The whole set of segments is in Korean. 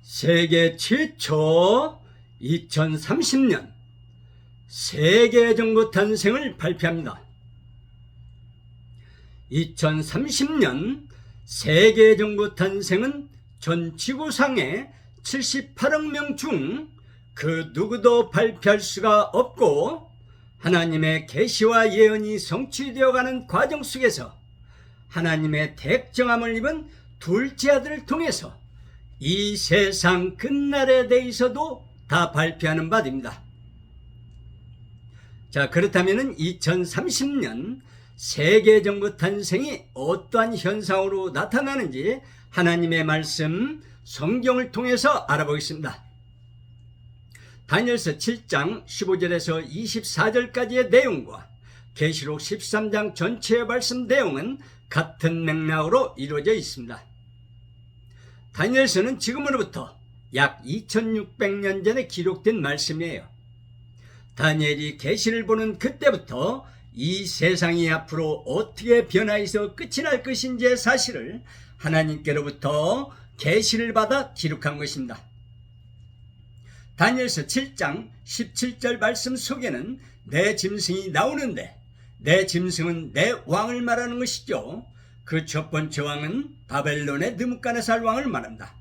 세계 최초 2030년 세계정부 탄생을 발표합니다. 2030년 세계정부 탄생은 전 지구상의 78억 명 중 그 누구도 발표할 수가 없고, 하나님의 계시와 예언이 성취되어가는 과정 속에서 하나님의 택정함을 입은 둘째 아들을 통해서 이 세상 끝날에 대해서도 다 발표하는 바 됩니다. 자, 그렇다면 2030년 세계정부 탄생이 어떠한 현상으로 나타나는지 하나님의 말씀 성경을 통해서 알아보겠습니다. 다니엘서 7장 15절에서 24절까지의 내용과 계시록 13장 전체의 말씀 내용은 같은 맥락으로 이루어져 있습니다. 다니엘서는 지금으로부터 약 2600년 전에 기록된 말씀이에요. 다니엘이 계시를 보는 그때부터 이 세상이 앞으로 어떻게 변화해서 끝이 날 것인지의 사실을 하나님께로부터 계시를 받아 기록한 것입니다. 다니엘서 7장 17절 말씀 속에는 내 짐승이 나오는데, 내 짐승은 내 왕을 말하는 것이죠. 그 첫 번째 왕은 바벨론의 느부갓네살 왕을 말합니다.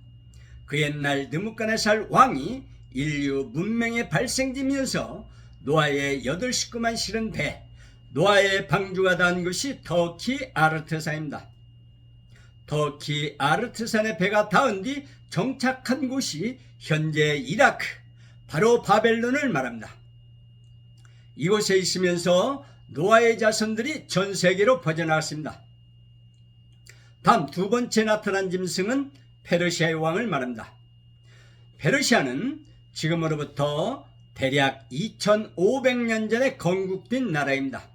그 옛날 느부갓네살 왕이 인류 문명의 발생지면서 노아의 8 식구만 실은 배, 노아의 방주가 닿은 것이 터키 아르트산입니다. 터키 아르트산의 배가 닿은 뒤 정착한 곳이 현재 이라크, 바로 바벨론을 말합니다. 이곳에 있으면서 노아의 자손들이 전 세계로 퍼져나갔습니다. 다음 두 번째 나타난 짐승은 페르시아의 왕을 말합니다. 페르시아는 지금으로부터 대략 2500년 전에 건국된 나라입니다.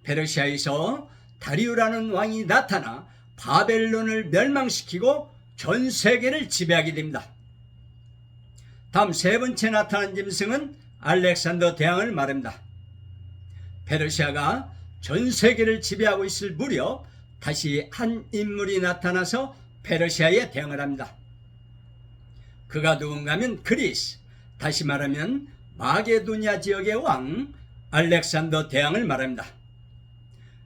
페르시아에서 다리우라는 왕이 나타나 바벨론을 멸망시키고 전 세계를 지배하게 됩니다. 다음 세 번째 나타난 짐승은 알렉산더 대왕을 말합니다. 페르시아가 전 세계를 지배하고 있을 무렵 다시 한 인물이 나타나서 페르시아에 대항을 합니다. 그가 누군가 하면 그리스, 다시 말하면 마게도니아 지역의 왕 알렉산더 대왕을 말합니다.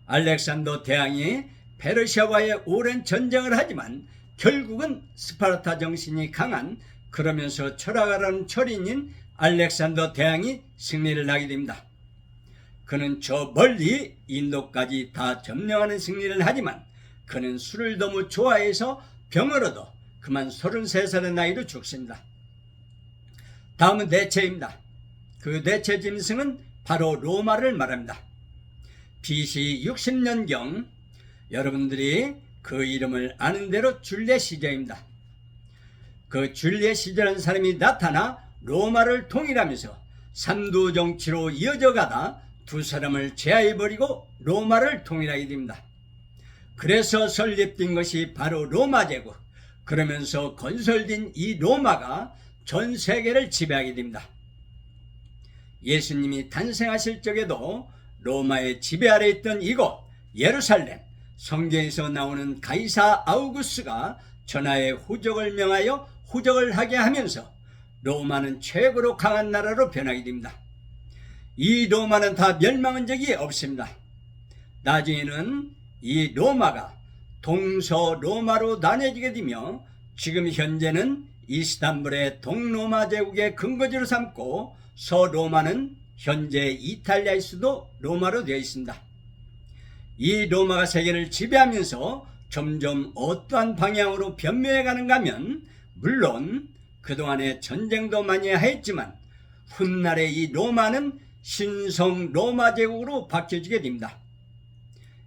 알렉산더 대왕이 페르시아와의 오랜 전쟁을 하지만 결국은 스파르타 정신이 강한, 그러면서 철학가라는 철인인 알렉산더 대왕이 승리를 하게 됩니다. 그는 저 멀리 인도까지 다 점령하는 승리를 하지만 그는 술을 너무 좋아해서 병으로도 그만 33살의 나이로 죽습니다. 다음은 넷째입니다. 그 넷째 짐승은 바로 로마를 말합니다. BC 60년경, 여러분들이 그 이름을 아는 대로 줄리에 시저입니다. 그 줄리에 시저라는 사람이 나타나 로마를 통일하면서 삼두 정치로 이어져 가다 두 사람을 제하해버리고 로마를 통일하게 됩니다. 그래서 설립된 것이 바로 로마 제국, 그러면서 건설된 이 로마가 전 세계를 지배하게 됩니다. 예수님이 탄생하실 적에도 로마의 지배 아래 있던 이곳 예루살렘, 성경에서 나오는 가이사 아우구스가 전하의 후적을 명하여 후적을 하게 하면서 로마는 최고로 강한 나라로 변하게 됩니다. 이 로마는 다 멸망한 적이 없습니다. 나중에는 이 로마가 동서로마로 나뉘어지게 되며 지금 현재는 이스탄불의 동로마 제국의 근거지로 삼고, 서로마는 현재 이탈리아의 수도 로마로 되어 있습니다. 이 로마가 세계를 지배하면서 점점 어떠한 방향으로 변모해 가는가 하면, 물론 그동안에 전쟁도 많이 하였지만 훗날에 이 로마는 신성 로마 제국으로 바뀌어지게 됩니다.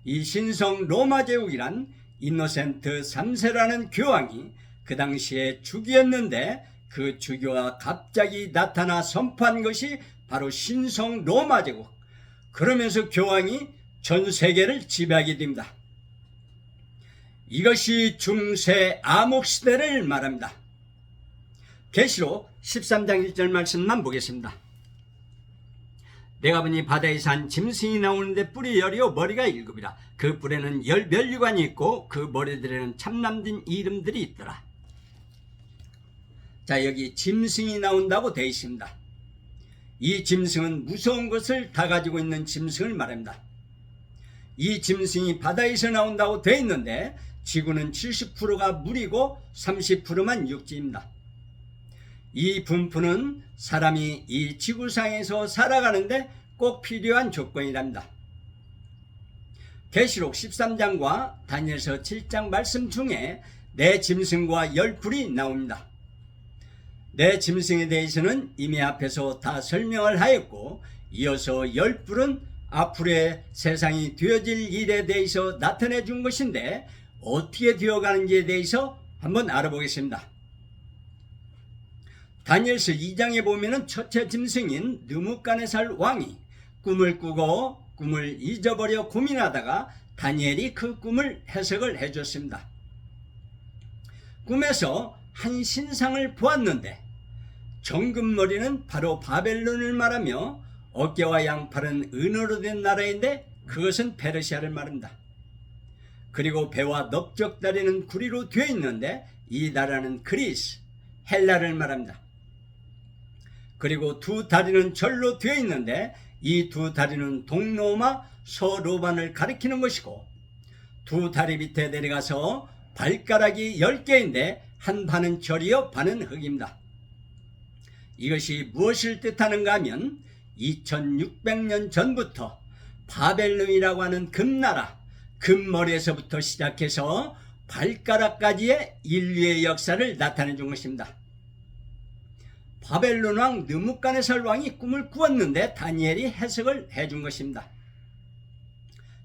이 신성 로마 제국이란 이노센트 3세라는 교황이 그 당시에 주교였는데, 그 주교가 갑자기 나타나 선포한 것이 바로 신성 로마 제국, 그러면서 교황이 전 세계를 지배하게 됩니다. 이것이 중세 암흑 시대를 말합니다. 계시록 13장 1절 말씀만 보겠습니다. 내가 보니 바다에서 한 짐승이 나오는데 뿔이 열이요 머리가 7이라. 그 뿔에는 10면류관이 있고 그 머리들에는 참남진 이름들이 있더라. 자, 여기 짐승이 나온다고 되어 있습니다. 이 짐승은 무서운 것을 다 가지고 있는 짐승을 말합니다. 이 짐승이 바다에서 나온다고 되어 있는데 지구는 70%가 물이고 30%만 육지입니다. 이 분포는 사람이 이 지구상에서 살아가는데 꼭 필요한 조건이랍니다. 계시록 13장과 다니엘서 7장 말씀 중에 네 짐승과 열불이 나옵니다. 네 짐승에 대해서는 이미 앞에서 다 설명을 하였고, 이어서 열불은 앞으로의 세상이 되어질 일에 대해서 나타내 준 것인데 어떻게 되어가는지에 대해서 한번 알아보겠습니다. 다니엘서 2장에 보면은 첫째 짐승인 느부갓네살 왕이 꿈을 꾸고 꿈을 잊어버려 고민하다가 다니엘이 그 꿈을 해석을 해줬습니다. 꿈에서 한 신상을 보았는데 정금머리는 바로 바벨론을 말하며 어깨와 양팔은 은으로 된 나라인데 그것은 페르시아를 말합니다. 그리고 배와 넓적다리는 구리로 되어 있는데 이 나라는 그리스, 헬라를 말합니다. 그리고 두 다리는 절로 되어 있는데 이 두 다리는 동로마, 서로반을 가리키는 것이고, 두 다리 밑에 내려가서 발가락이 10개인데 한 반은 절이요 반은 흙입니다. 이것이 무엇을 뜻하는가 하면 2600년 전부터 바벨론이라고 하는 금나라, 금머리에서부터 시작해서 발가락까지의 인류의 역사를 나타내 준 것입니다. 바벨론 왕 느부갓네살 왕이 꿈을 꾸었는데 다니엘이 해석을 해준 것입니다.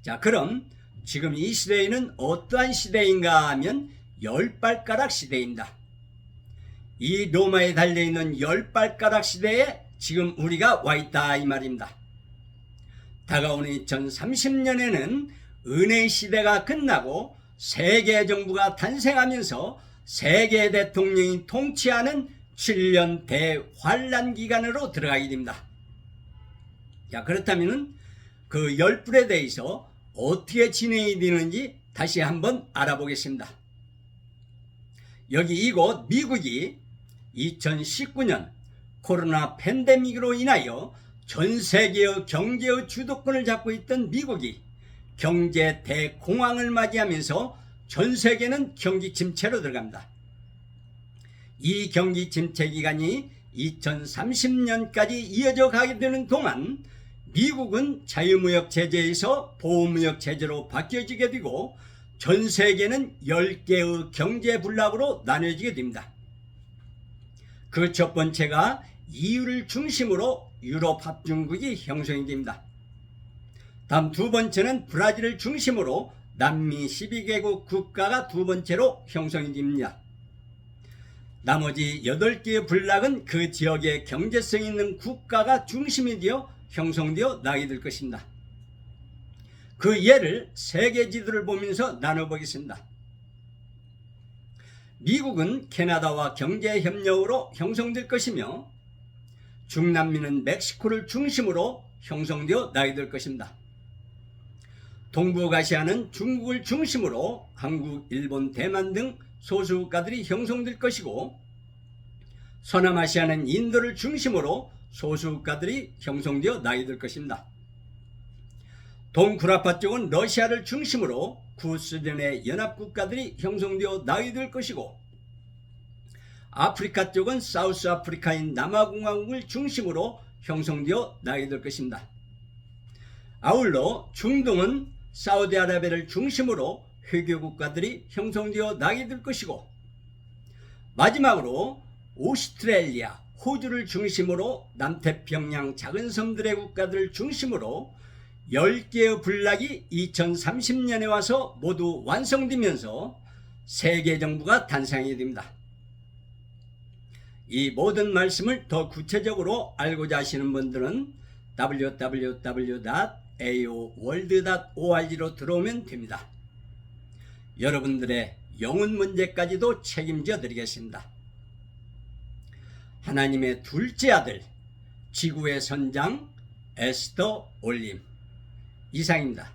자, 그럼 지금 이 시대에는 어떠한 시대인가 하면 10발가락 시대입니다. 이 로마에 달려있는 10발가락 시대에 지금 우리가 와 있다 이 말입니다. 다가오는 2030년에는 은혜의 시대가 끝나고 세계 정부가 탄생하면서 세계 대통령이 통치하는 7년 대환란 기간으로 들어가게 됩니다. 자, 그렇다면 그 열불에 대해서 어떻게 진행이 되는지 다시 한번 알아보겠습니다. 여기 이곳 미국이 2019년 코로나 팬데믹으로 인하여 전 세계의 경제의 주도권을 잡고 있던 미국이 경제 대공황을 맞이하면서 전 세계는 경기 침체로 들어갑니다. 이 경기 침체 기간이 2030년까지 이어져 가게 되는 동안 미국은 자유무역 제재에서 보호무역 제재로 바뀌어지게 되고 전 세계는 10개의 경제 분락으로 나뉘어지게 됩니다. 그 첫 번째가 EU를 중심으로 유럽 합중국이 형성이 됩니다. 다음 두 번째는 브라질을 중심으로 남미 12개국 국가가 두 번째로 형성이 됩니다. 나머지 8개의 분락은 그 지역의 경제성 있는 국가가 중심이 되어 형성되어 나게 될 것입니다. 그 예를 세계 지도를 보면서 나눠보겠습니다. 미국은 캐나다와 경제협력으로 형성될 것이며 중남미는 멕시코를 중심으로 형성되어 나게 될 것입니다. 동북아시아는 중국을 중심으로 한국, 일본, 대만 등 소수 국가들이 형성될 것이고 서남아시아는 인도를 중심으로 소수 국가들이 형성되어 나게 될 것입니다. 동구라파 쪽은 러시아를 중심으로 구소련의 연합국가들이 형성되어 나게 될 것이고 아프리카 쪽은 사우스 아프리카인 남아공화국을 중심으로 형성되어 나게 될 것입니다. 아울러 중동은 사우디아라비아를 중심으로 회교국가들이 형성되어 나게 될 것이고 마지막으로 오스트레일리아, 호주를 중심으로 남태평양 작은 섬들의 국가들을 중심으로 10개의 분락이 2030년에 와서 모두 완성되면서 세계정부가 탄생하게 됩니다. 이 모든 말씀을 더 구체적으로 알고자 하시는 분들은 www.aoworld.org로 들어오면 됩니다. 여러분들의 영혼 문제까지도 책임져 드리겠습니다. 하나님의 둘째 아들, 지구의 선장 에스더 올림 이상입니다.